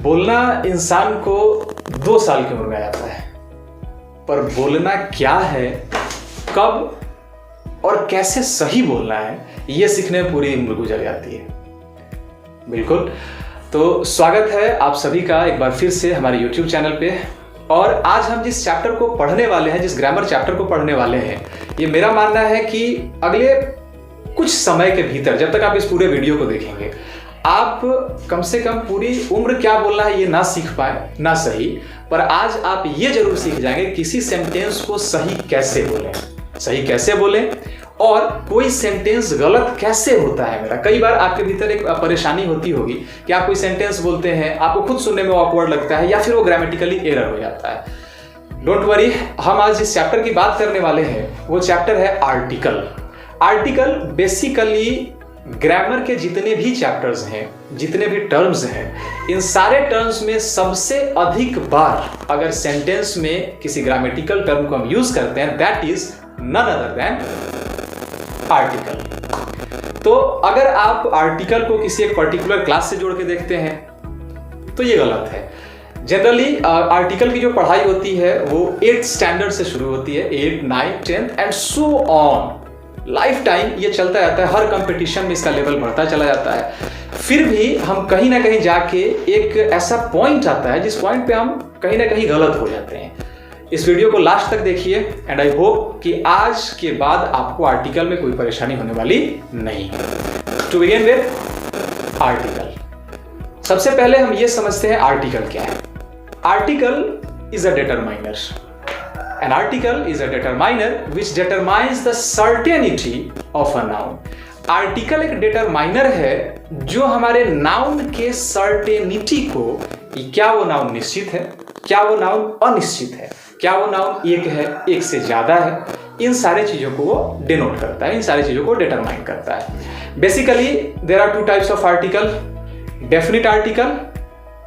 बोलना इंसान को 2 साल की उम्र में आ जाता है, पर बोलना क्या है, कब और कैसे सही बोलना है, यह सीखने में पूरी उम्र गुजर जाती है। बिल्कुल, तो स्वागत है आप सभी का एक बार फिर से हमारे YouTube चैनल पे। और आज हम जिस चैप्टर को पढ़ने वाले हैं, जिस ग्रामर चैप्टर को पढ़ने वाले हैं, ये मेरा मानना है कि अगले कुछ समय के भीतर, जब तक आप इस पूरे वीडियो को देखेंगे, आप कम से कम पूरी उम्र क्या बोलना है ये ना सीख पाए, ना सही, पर आज आप ये जरूर सीख जाएंगे किसी सेंटेंस को सही कैसे बोलें और कोई सेंटेंस गलत कैसे होता है। मेरा कई बार आपके भीतर एक परेशानी होती होगी कि आप कोई सेंटेंस बोलते हैं, आपको खुद सुनने में ऑकवर्ड लगता है या फिर वो ग्रामेटिकली एरर हो जाता है। डोंट वरी, हम आज जिस चैप्टर की बात करने वाले हैं वो चैप्टर है आर्टिकल। आर्टिकल बेसिकली ग्रामर के जितने भी चैप्टर्स हैं, जितने भी टर्म्स हैं, इन सारे टर्म्स में सबसे अधिक बार अगर सेंटेंस में किसी ग्रामेटिकल टर्म को हम यूज करते हैं, that is none other than article. तो अगर आप आर्टिकल को किसी एक पर्टिकुलर क्लास से जोड़ के देखते हैं तो ये गलत है। जनरली आर्टिकल की जो पढ़ाई होती है वो 8th स्टैंडर्ड से शुरू होती है, 8, 9, 10 and so on. Life time ये चलता जाता है, हर कंपटीशन में इसका लेवल बढ़ता चला जाता है। फिर भी हम कहीं ना कहीं जाके एक ऐसा पॉइंट आता है जिस पॉइंट पे हम कहीं ना कहीं गलत हो जाते हैं। इस वीडियो को लास्ट तक देखिए एंड आई होप कि आज के बाद आपको आर्टिकल में कोई परेशानी होने वाली नहीं है। टू बिगिन विद आर्टिकल, सबसे पहले हम ये समझते हैं आर्टिकल क्या है। Article is a determiner. An article is a determiner which determines the certainty of a noun. Article एक डिटरमाइनर है जो हमारे नाउन के सर्टेनिटी को, क्या वो नाउन निश्चित है, क्या वो नाउन अनिश्चित है, क्या वो नाउन एक है, एक से ज्यादा है, इन सारे चीजों को वो डिनोट करता है, इन सारी चीजों को डिटरमाइन करता है। Basically there are 2 types of article, definite article,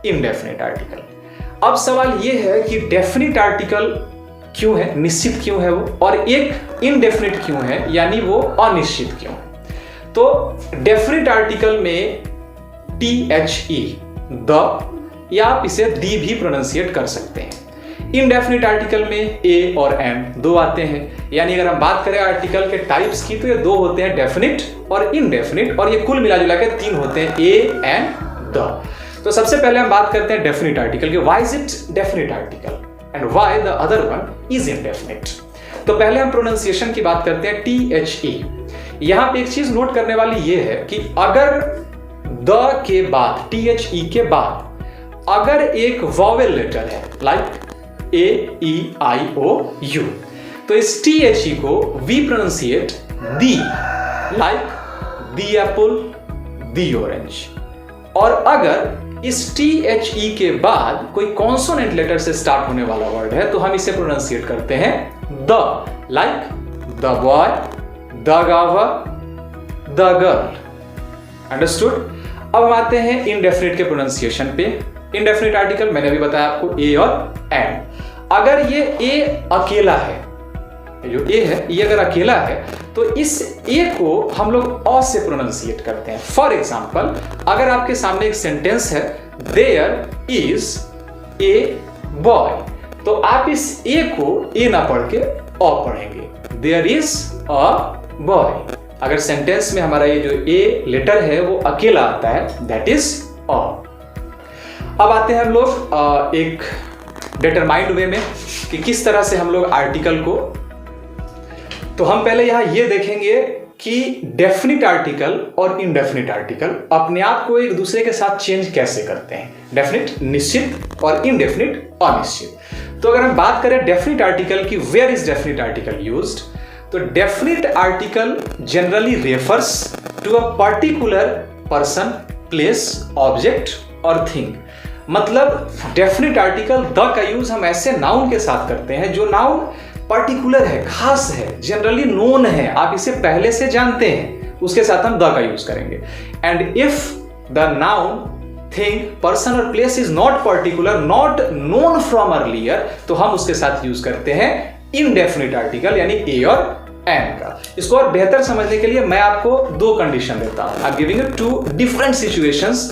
indefinite article. अब सवाल ये है कि डेफिनिट आर्टिकल क्यों है, निश्चित क्यों है वो, और एक इनडेफिनिट क्यों है, यानी वो अनिश्चित क्यों है। तो डेफिनिट आर्टिकल में THE, द, या आप इसे दी भी प्रोनाउंसिएट कर सकते हैं। इनडेफिनिट आर्टिकल में A और M 2 आते हैं। यानी अगर हम बात करें आर्टिकल के टाइप्स की तो ये 2 होते हैं, डेफिनिट और इनडेफिनिट, और ये कुल मिला जुला के 3 होते हैं, A एंड द। तो सबसे पहले हम बात करते हैं डेफिनिट आर्टिकल की। Why is it definite article and why the other one is indefinite। तो पहले हम प्रोनाउंसिएशन की बात करते हैं, THE। यहां पे एक चीज नोट करने वाली ये है कि अगर द के बाद, THE के बाद अगर एक वॉवेल लेटर है, लाइक AEIOU, तो इस THE को we pronounciate the, like the apple, the orange. और अगर इस THE के बाद कोई कॉन्सोनेंट लेटर से स्टार्ट होने वाला वर्ड है तो हम इसे प्रोनाउंसिएट करते हैं the, like the boy, the गावा, द गर्ल। अंडरस्टूड। अब हम आते हैं इनडेफिनिट के प्रोनाउंसिएशन पे। इनडेफिनिट आर्टिकल मैंने भी बताया आपको, A और M। अगर ये A अकेला है, जो A है ये अगर अकेला है तो इस A को हम लोग अ से प्रोनाउंसिएट करते हैं। फॉर एग्जाम्पल, अगर आपके सामने एक सेंटेंस है, देयर इज ए बॉय, तो आप इस A को A ना पढ़ के अ पढ़ेंगे, देयर इज अ बॉय। अगर सेंटेंस में हमारा ये जो A लेटर है वो अकेला आता है, दैट इज अ। अब आते हैं हम लोग एक डिटरमाइंड वे में कि किस तरह से हम लोग आर्टिकल को, तो हम पहले यहां ये देखेंगे कि डेफिनिट आर्टिकल और इनडेफिनिट आर्टिकल अपने आप को एक दूसरे के साथ चेंज कैसे करते हैं। डेफिनिट निश्चित और इनडेफिनिट अनिश्चित। तो अगर हम बात करें डेफिनिट आर्टिकल की, where is definite article used, तो definite article generally refers to a particular person, place, object और थिंग। मतलब डेफिनिट आर्टिकल द का यूज हम ऐसे नाउन के साथ करते हैं जो नाउन पर्टिकुलर है, खास है, जनरली नोन है, आप इसे पहले से जानते हैं, उसके साथ हम द का यूज करेंगे। And if the noun, thing, person और place is not particular, not known from earlier, तो हम उसके साथ यूज करते हैं इनडेफिनिट आर्टिकल, यानी A और M का। इसको और बेहतर समझने के लिए मैं आपको 2 कंडीशन देता हूं। I am giving you 2 different situations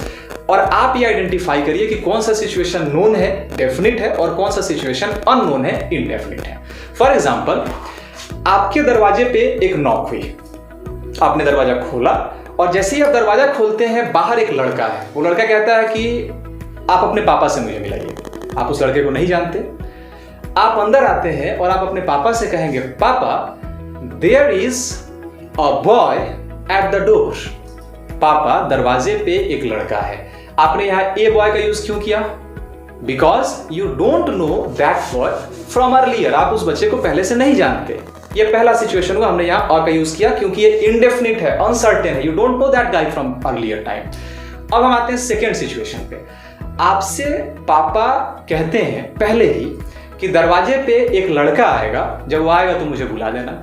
और आप ये आइडेंटिफाई करिए कि कौन सा सिचुएशन नोन है, डेफिनिट है, और कौन सा सिचुएशन अननोन है, इनडेफिनिट है। फॉर एग्जाम्पल, आपके दरवाजे पे एक नॉक हुई, आपने दरवाजा खोला और जैसे ही आप दरवाजा खोलते हैं बाहर एक लड़का है। वो लड़का कहता है कि आप अपने पापा से मुझे मिलाइए। आप उस लड़के को नहीं जानते, आप अंदर आते हैं और आप अपने पापा से कहेंगे, पापा there is a boy at the door. पापा दरवाजे पे एक लड़का है। आपने यहां ए बॉय का यूज क्यों किया? Because you don't know that boy from earlier. आप उस बच्चे को पहले से नहीं जानते। ये पहला सिचुएशन हुआ, हमने यहां अ का यूज किया क्योंकि ये इनडेफिनिट है, अनसर्टेन है, you don't know that guy from earlier time. अब हम आते हैं सेकेंड सिचुएशन पे। आपसे पापा कहते हैं पहले ही कि दरवाजे पे एक लड़का आएगा, जब वो आएगा तो मुझे बुला देना।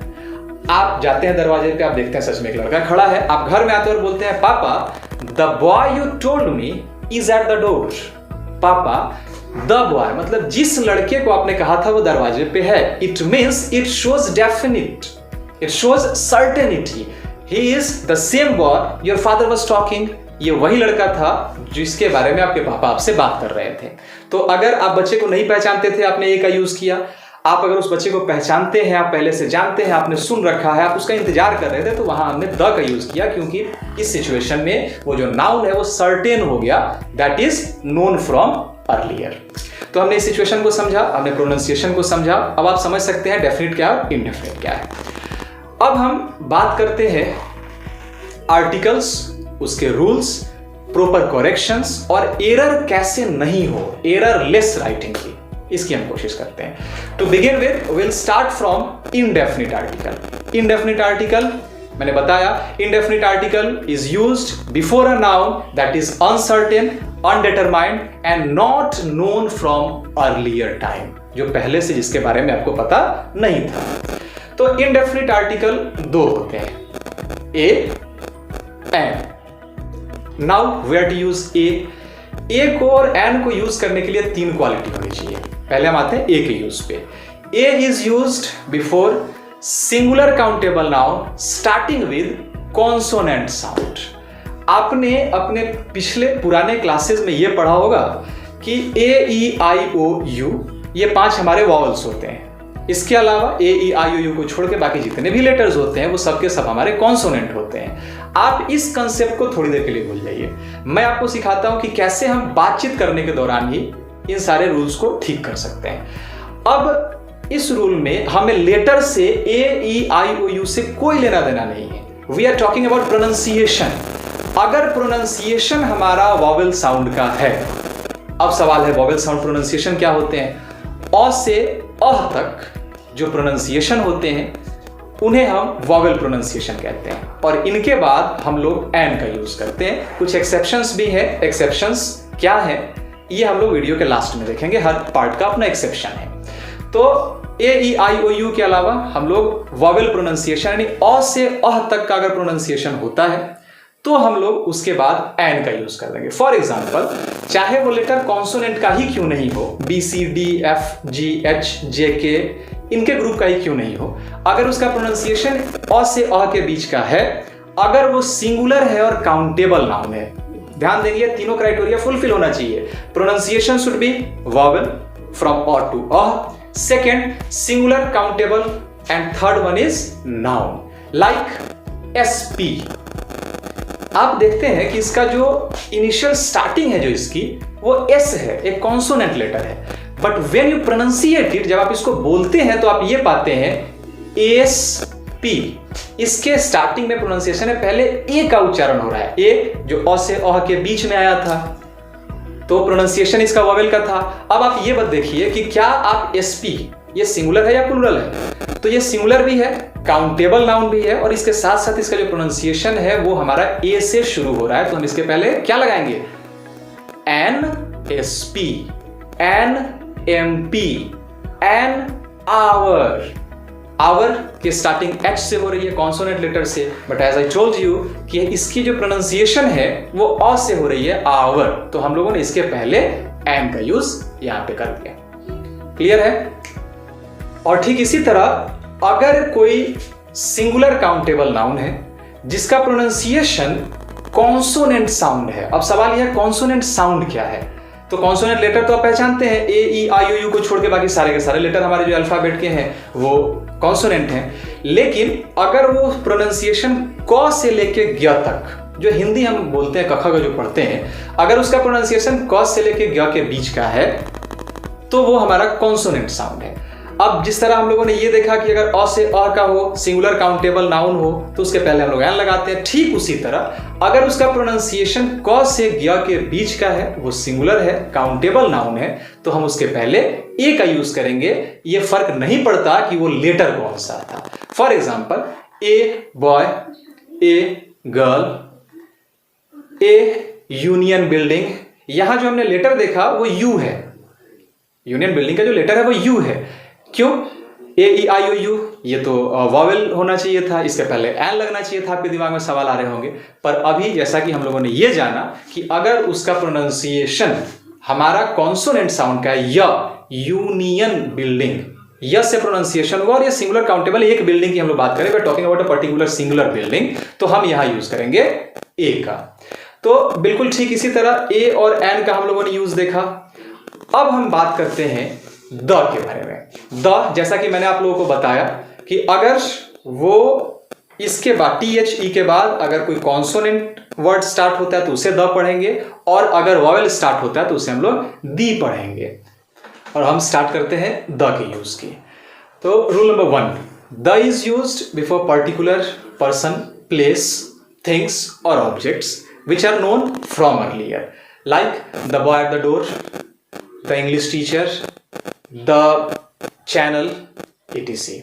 आप जाते हैं दरवाजे पे, आप देखते हैं सच में एक लड़का खड़ा है। आप घर में आते हैं और बोलते हैं, पापा the boy you told me is eight the door. पापा द बॉय मतलब जिस लड़के को आपने कहा था वो दरवाजे पे है। It means it shows definite, it shows certainty, he is the same boy your father was talking. ये वही लड़का था जिसके बारे में आपके पापा आपसे बात कर रहे थे। तो अगर आप बच्चे को नहीं पहचानते थे, आपने ए का यूज किया। आप अगर उस बच्चे को पहचानते हैं, आप पहले से जानते हैं, आपने सुन रखा है, आप उसका इंतजार कर रहे थे, तो वहां हमने द का यूज किया क्योंकि इस सिचुएशन में वो जो नाउन है वो सर्टेन हो गया, that is known from earlier. तो हमने इस सिचुएशन को समझा, हमने प्रोनाउंसिएशन को समझा। अब आप समझ सकते हैं डेफिनिट क्या है, इनडेफिनिट क्या है। अब हम बात करते हैं आर्टिकल्स, उसके रूल्स, प्रॉपर करेक्शंस और एरर कैसे नहीं हो, एररलेस राइटिंग की, इसकी हम कोशिश करते हैं। To begin with will start from indefinite article. Indefinite article मैंने बताया, indefinite article is used before a noun that is uncertain, undetermined and not known from earlier time, जो पहले से जिसके बारे में आपको पता नहीं था। तो इनडेफिनिट आर्टिकल दो होते हैं, a and. Now where to use a को और एन को यूज करने के लिए तीन क्वालिटी होनी चाहिए। पहले हम आते हैं ए के यूज पे। A is used before singular countable noun starting with consonant sound. आपने अपने पिछले पुराने क्लासेस में यह पढ़ा होगा कि ए ई आई ओ यू ये 5 हमारे वॉवल्स होते हैं। इसके अलावा ए ई आई ओ यू को छोड़ के बाकी जितने भी लेटर्स होते हैं वो सबके सब हमारे कॉन्सोनेंट होते हैं। आप इस कंसेप्ट को थोड़ी देर के लिए भूल जाइए। मैं आपको सिखाता हूं कि कैसे हम बातचीत करने के दौरान ही इन सारे रूल्स को ठीक कर सकते हैं। अब इस रूल में हमें लेटर से ए ई आई ओ यू से कोई लेना देना नहीं है। We are talking about pronunciation. अगर प्रोनाउंसिएशन हमारा वॉवेल साउंड का है, अब सवाल है वॉवेल साउंड प्रोनाउंसिएशन क्या होते हैं? अ से अह तक जो प्रोनाउंसिएशन होते हैं उन्हें हम वॉवेल प्रोनाउंसिएशन कहते हैं, और इनके बाद हम लोग एन का यूज करते हैं। कुछ एक्सेप्शंस भी है। एक्सेप्शंस क्या है ये हम लोग वीडियो के लास्ट में देखेंगे। हर पार्ट का अपना एक्सेप्शन है। तो ए ई आई ओ यू के अलावा हम लोग वॉवेल प्रोनाउंसिएशन यानी अ से अह तक का अगर प्रोनाउंसिएशन होता है तो हम लोग उसके बाद एन का यूज कर देंगे। फॉर एग्जाम्पल, चाहे वो लेटर कॉन्सोनेंट का ही क्यों नहीं हो, B C D F G H J K इनके ग्रुप का ही क्यों नहीं हो, अगर उसका प्रोनाउंसिएशन अ से अ के बीच का है, अगर वो सिंगुलर है और काउंटेबल नाउन है, ध्यान देंगे तीनों क्राइटेरिया फुलफिल होना चाहिए। Pronunciation should be vowel from a to a, second singular countable, and third one is noun like S P. आप देखते हैं कि इसका जो इनिशियल स्टार्टिंग है जो इसकी वो एस है, एक कॉन्सोनेंट लेटर है, but when you pronunciate it, जब आप इसको बोलते हैं तो आप ये पाते हैं एस पी। इसके स्टार्टिंग में प्रोनाउंसिएशन है, पहले ए का उच्चारण हो रहा है, ए जो अ से अह के बीच में आया था, तो प्रोनाउंसिएशन इसका वॉवेल का था। अब आप ये बात देखिए कि क्या आप एस पी ये सिंगुलर है या प्लूरल है? तो ये सिंगुलर भी है, काउंटेबल नाउन भी है, और इसके साथ साथ इसका जो प्रोनाउंसिएशन है वो हमारा ए से शुरू हो रहा है। तो हम इसके पहले क्या लगाएंगे? An S P, an M P, an hour. Hour की स्टार्टिंग एच से हो रही है, कॉन्सोनेंट लेटर से, but as I told you कि इसकी जो प्रोनाउंसिएशन है वो अ से हो रही है, आवर। तो हम लोगों ने इसके पहले एन का यूज यहां पे कर दिया। क्लियर है? और ठीक इसी तरह अगर कोई सिंगुलर काउंटेबल नाउन है जिसका प्रोनाउंसिएशन कॉन्सोनेंट साउंड है। अब सवाल यह है कॉन्सोनेंट साउंड क्या है। तो कॉन्सोनेंट लेटर तो आप पहचानते हैं, ए ई आई ओ यू को छोड़ के बाकी सारे के सारे लेटर हमारे जो अल्फाबेट के हैं वो कॉन्सोनेंट हैं। लेकिन अगर वो प्रोनाउंसिएशन क से लेके ग तक, जो हिंदी हम बोलते हैं कखा का जो पढ़ते हैं, अगर उसका प्रोनाउंसिएशन क से लेके ग के बीच का है तो वो हमारा कॉन्सोनेंट साउंड है। अब जिस तरह हम लोगों ने ये देखा कि अगर अ से अ का हो, सिंगुलर काउंटेबल नाउन हो, तो उसके पहले हम लोग एन लगाते हैं। ठीक उसी तरह अगर उसका प्रोनाउंसिएशन क से ग के बीच का है, वो सिंगुलर है, काउंटेबल नाउन है, तो हम उसके पहले ए का यूज करेंगे। ये फर्क नहीं पड़ता कि वो लेटर कौन सा था। For example, A boy, a girl, A union building. यहां जो हमने लेटर देखा वो यू है। यूनियन बिल्डिंग का जो लेटर है वो यू है। क्यों? ए ई आई ओ यू, ये तो वॉवेल होना चाहिए था, इसके पहले एन लगना चाहिए था। आपके दिमाग में सवाल आ रहे होंगे। पर अभी जैसा कि हम लोगों ने ये जाना कि अगर उसका प्रोनाउंसिएशन हमारा कॉन्सोनेंट साउंड का है, य यूनियन बिल्डिंग, य से प्रोनाउंसिएशन हुआ, और ये सिंगुलर काउंटेबल एक बिल्डिंग की हम लोग बात करें, we are talking about a particular singular building, तो हम यहां यूज करेंगे ए का। तो बिल्कुल ठीक इसी तरह ए और एन का हम लोगों ने यूज देखा। अब हम बात करते हैं द के बारे में। द, जैसा कि मैंने आप लोगों को बताया कि अगर वो इसके बाद THE के बाद अगर कोई कॉन्सोनेंट वर्ड स्टार्ट होता है तो उसे द पढ़ेंगे, और अगर वॉवेल स्टार्ट होता है तो उसे हम लोग दी पढ़ेंगे। और हम स्टार्ट करते हैं द के यूज की। तो rule number 1, the is used before particular person, place, things और objects which are known from earlier, like the boy at the door, the English teacher, the channel, etc.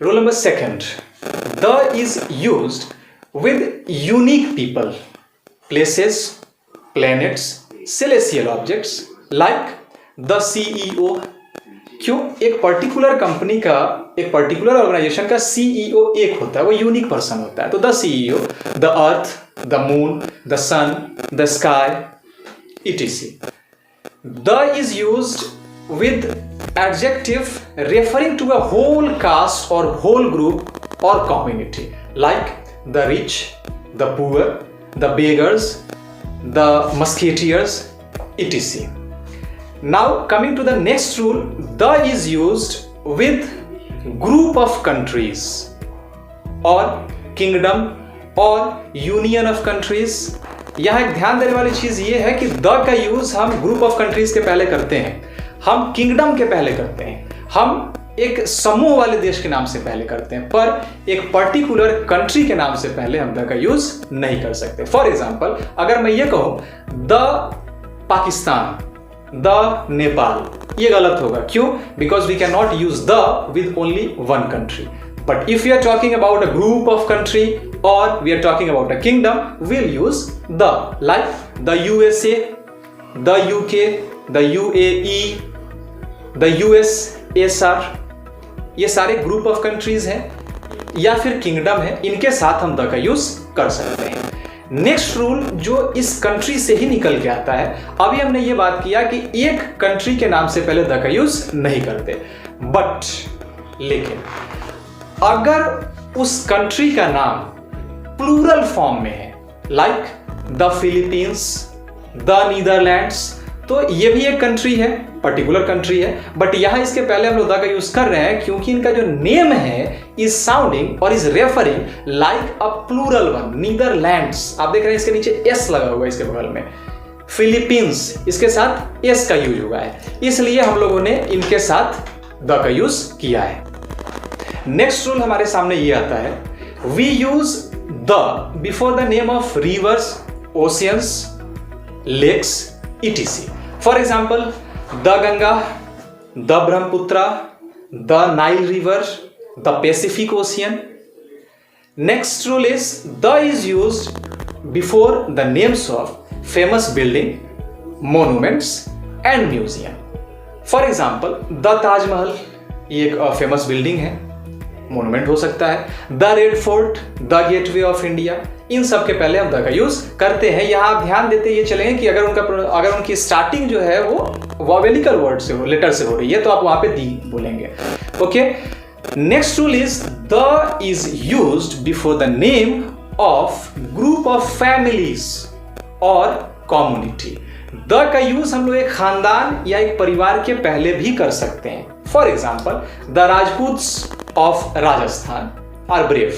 Rule number 2, the is used with unique people, places, planets, celestial objects, like the CEO. क्यों? एक particular company का, एक particular organisation का CEO एक होता है, वो unique person होता है। तो the CEO, the earth, the moon, the sun, the sky, etc. The is used with adjective referring to a whole caste or whole group or community, like the rich, the poor, the beggars, the musketeers, etc. Now coming to the next rule, the is used with group of countries or kingdom or union of countries. यहाँ एक ध्यान देने वाली चीज ये है कि the का यूज हम ग्रुप ऑफ कंट्रीज के पहले करते हैं, हम किंगडम के पहले करते हैं, हम एक समूह वाले देश के नाम से पहले करते हैं, पर एक पर्टिकुलर कंट्री के नाम से पहले हम द का यूज नहीं कर सकते। फॉर एग्जाम्पल, अगर मैं ये कहूं द पाकिस्तान, द नेपाल, ये गलत होगा। क्यों? Because we can not use the with only one country. But if we are talking about a group of country or we are talking about a kingdom, we'll use the, like the USA, the UK, the UAE, the USSR, ये सारे group of countries हैं या फिर kingdom है, इनके साथ हम the का यूज कर सकते हैं। नेक्स्ट रूल जो इस कंट्री से ही निकल के आता है, अभी हमने ये बात किया कि एक कंट्री के नाम से पहले द का यूज नहीं करते, बट लेकिन अगर उस कंट्री का नाम प्लूरल फॉर्म में है, like the Philippines, the Netherlands, तो ये भी एक कंट्री है, पर्टिकुलर कंट्री है, बट यहां इसके पहले हम लोग द का यूज कर रहे हैं क्योंकि इनका जो नेम है इज साउंडिंग और is referring like a plural one. Netherlands, आप देख रहे हैं इसके नीचे एस लगा हुआ है इसके बगल में, फिलीपींस इसके साथ एस का यूज हुआ है, इसलिए हम लोगों ने इनके साथ द का यूज किया है। नेक्स्ट रूल हमारे सामने ये आता है, we use the before the name of rivers, oceans, lakes, etc. For example, the Ganga, the Brahmaputra, the Nile river, the Pacific ocean. Next rule is the is used before the names of famous building, monuments and museum. For example, the Taj Mahal, ये एक famous building है, monument हो सकता है, the red fort, the gateway of India, इन सब के पहले हम द का यूज करते हैं। यहां आप ध्यान देते ये चलेंगे कि अगर उनकी स्टार्टिंग जो है वो वॉवेलिकल वर्ड से हो, लेटर से हो रही है, तो आप वहां पे दी बोलेंगे। Okay, next rule is the is used before the name of group of families और कम्युनिटी। द का यूज हम लोग एक खानदान या एक परिवार के पहले भी कर सकते हैं। For example, the Rajputs of Rajasthan are brave,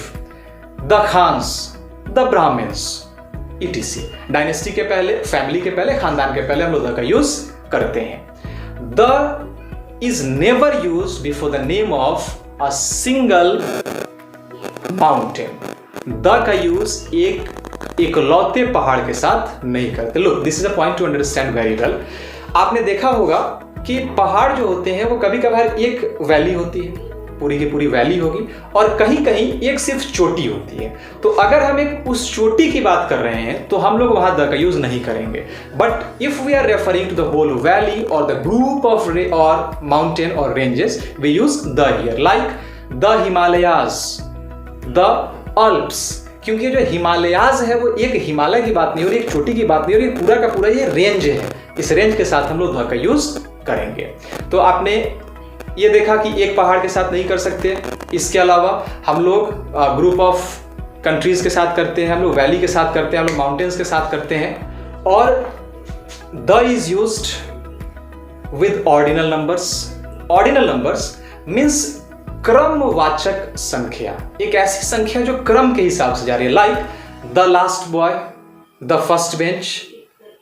the Khans, the Brahmins, etc. Dynasty के पहले, फैमिली के पहले, खानदान के पहले हम लोग द का यूज करते हैं। The is never use before the name of a single mountain. The का यूज एक इकलौते पहाड़ के साथ नहीं करते। Look, this is a point two understand very well. आपने देखा होगा कि पहाड़ जो होते हैं वो कभी कभार एक वैली होती है, पूरी की पूरी वैली होगी, और कहीं कहीं एक सिर्फ चोटी होती है। तो अगर हम एक उस चोटी की बात कर रहे हैं तो हम लोग वहां द का यूज नहीं करेंगे। But if we are referring to the whole valley और द ग्रुप ऑफ और माउंटेन और ranges, we use the here, like the Himalayas, the Alps. क्योंकि जो हिमालयाज है वो एक हिमालय की बात नहीं हो रही, एक चोटी की बात नहीं हो रही, पूरा का पूरा ये रेंज है। इस रेंज के साथ हम लोग द का यूज करेंगे। तो आपने ये देखा कि एक पहाड़ के साथ नहीं कर सकते, इसके अलावा हम लोग ग्रुप ऑफ कंट्रीज के साथ करते हैं, हम लोग वैली के साथ करते हैं, हम लोग माउंटेन्स के साथ करते हैं। और the is used with ordinal numbers. Ordinal numbers means क्रमवाचक संख्या, एक ऐसी संख्या जो क्रम के हिसाब से जा रही है, like the last boy, the first bench,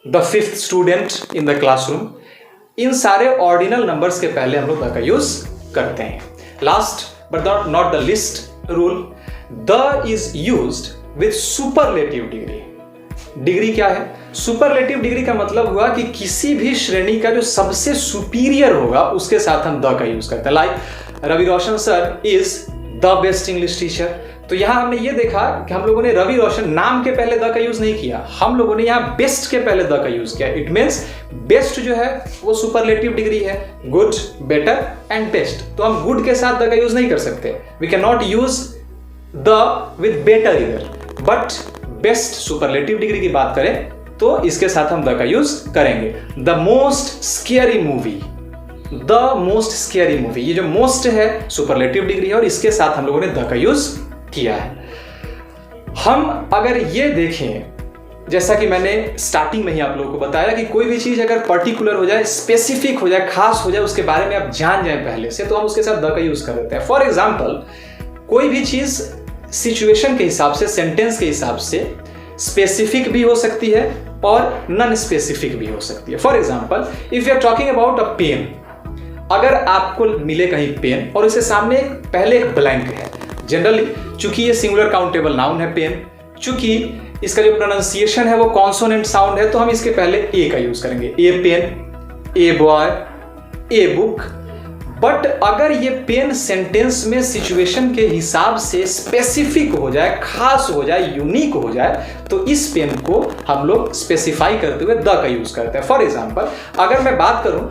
the fifth student in the classroom. इन सारे ऑर्डिनल नंबर्स के पहले हम लोग द का यूज करते हैं। Last but not the list rule, the is used with superlative degree. Degree क्या है? सुपरलेटिव डिग्री का मतलब हुआ कि किसी भी श्रेणी का जो सबसे सुपीरियर होगा उसके साथ हम द का यूज करते हैं। Like Ravi Roshan sir is the best English teacher. तो यहां हमने ये देखा कि हम लोगों ने रवि रोशन नाम के पहले द का यूज नहीं किया, हम लोगों ने यहां बेस्ट के पहले द का यूज किया। इट मीन्स बेस्ट जो है वो सुपरलेटिव डिग्री है, गुड, बेटर एंड बेस्ट। तो हम गुड के साथ द का यूज नहीं कर सकते। We can not use the with better इधर, बट बेस्ट सुपरलेटिव डिग्री की बात करें तो इसके साथ हम द का यूज करेंगे। The most scary movie, the most scary movie, ये जो मोस्ट है सुपरलेटिव डिग्री है और इसके साथ हम लोगों ने द का यूज किया है। हम अगर ये देखें, जैसा कि मैंने स्टार्टिंग में ही आप लोगों को बताया कि कोई भी चीज अगर पर्टिकुलर हो जाए, स्पेसिफिक हो जाए, खास हो जाए, उसके बारे में आप जान जाए पहले से, तो हम उसके साथ द का यूज कर देते हैं। फॉर एग्जाम्पल, कोई भी चीज सिचुएशन के हिसाब से, सेंटेंस के हिसाब से स्पेसिफिक भी हो सकती है और नॉन स्पेसिफिक भी हो सकती है। For example, if you are talking about a pen, अगर आपको मिले कहीं पेन और इसके सामने पहले एक ब्लैंक है, जनरली चूंकि ये सिंगुलर काउंटेबल नाउन है पेन, चूंकि इसका जो प्रोनाउंसिएशन है वो कॉन्सोनेंट साउंड है, तो हम इसके पहले ए का यूज करेंगे। A pen, a boy, a book. But अगर ये पेन सेंटेंस में सिचुएशन के हिसाब से स्पेसिफिक हो जाए, खास हो जाए, यूनिक हो जाए, तो इस पेन को हम लोग स्पेसिफाई करते हुए द का यूज करते हैं। फॉर एग्जाम्पल, अगर मैं बात करूं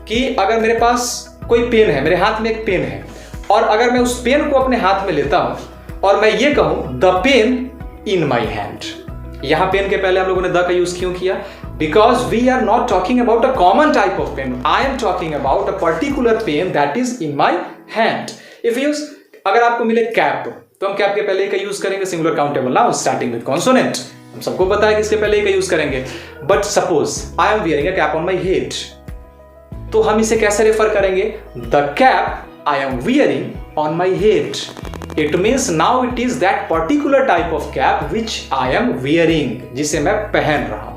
कि अगर मेरे पास कोई पेन है, मेरे हाथ में एक पेन है, और अगर मैं उस पेन को अपने हाथ में लेता हूं और मैं ये कहूं the pain in my hand, यहां पेन के पहले हम लोगों ने द का यूज क्यों किया? Because we are not talking about a common type of pen. I am talking about a particular pen that is in my hand. If you use, अगर आपको मिले कैप, तो हम कैप के पहले का यूज करेंगे, singular countable noun starting with consonant. हम सबको पता है कि इसके पहले का यूज करेंगे। But suppose I am wearing a cap on my head, तो हम इसे कैसे रेफर करेंगे? The cap I am wearing on my head. It means now it is that particular type of cap which I am wearing, जिसे मैं पहन रहा हूं।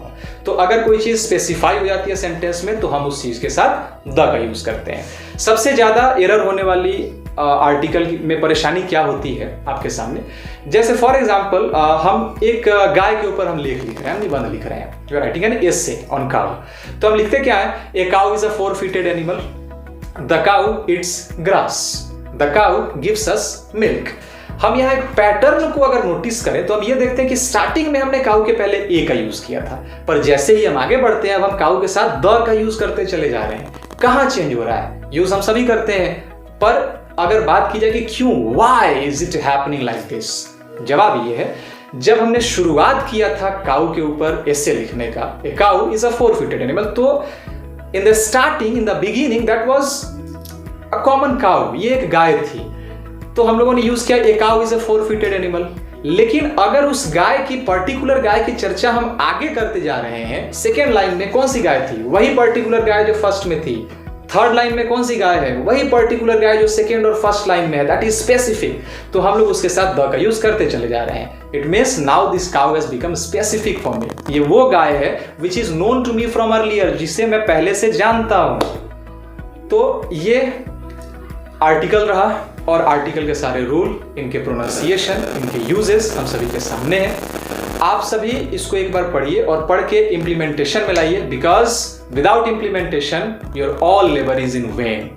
तो अगर कोई चीज स्पेसिफाई हो जाती है सेंटेंस में तो हम उस चीज के साथ द का यूज करते हैं। सबसे ज्यादा एरर होने वाली आर्टिकल में परेशानी क्या होती है आपके सामने? जैसे फॉर एग्जांपल, हम एक गाय के ऊपर हम लेख लिख रहे हैं, हम निबंध लिख रहे हैं, you are writing an essay on cow. तो हम लिखते क्या है? A cow is a 4-footed animal, the cow eats grass, the cow gives us milk. हम यहाँ एक पैटर्न को अगर नोटिस करें तो हम ये देखते हैं कि स्टार्टिंग में हमने काउ के पहले ए का यूज किया था, पर जैसे ही हम आगे बढ़ते हैं अब हम काउ के साथ द का यूज करते चले जा रहे हैं। कहाँ चेंज हो रहा है? यूज हम सभी करते हैं, पर अगर बात की जाए कि क्यों, why is it happening like this, जवाब ये है, जब हमने शुरुआत किया था काउ के ऊपर ऐसे लिखने का, a cow is a 4-footed animal, तो in the starting, in the beginning that was a common cow, ये एक गाय थी। तो हम लोगों ने यूज किया ए cow is a 4-footed animal. लेकिन अगर उस गाय की पर्टिकुलर गाय की चर्चा हम आगे करते जा रहे हैं, सेकेंड लाइन में कौन सी गाय थी, वही पर्टिकुलर गाय जो फर्स्ट में थी। थर्ड लाइन में कौन सी गाय है, वही पर्टिकुलर गाय जो सेकेंड और फर्स्ट लाइन में है, दैट इज स्पेसिफिक। तो हम लोग उसके साथ द का यूज करते चले जा रहे हैं। It means now this cow has become specific for me. ये वो गाय है which is known to me from earlier, जिसे मैं पहले से जानता हूं। तो ये आर्टिकल रहा और आर्टिकल के सारे रूल, इनके प्रोनाउंसिएशन, इनके यूजेस हम सभी के सामने हैं। आप सभी इसको एक बार पढ़िए और पढ़ के इंप्लीमेंटेशन में लाइए, because without implementation your all labour is in when.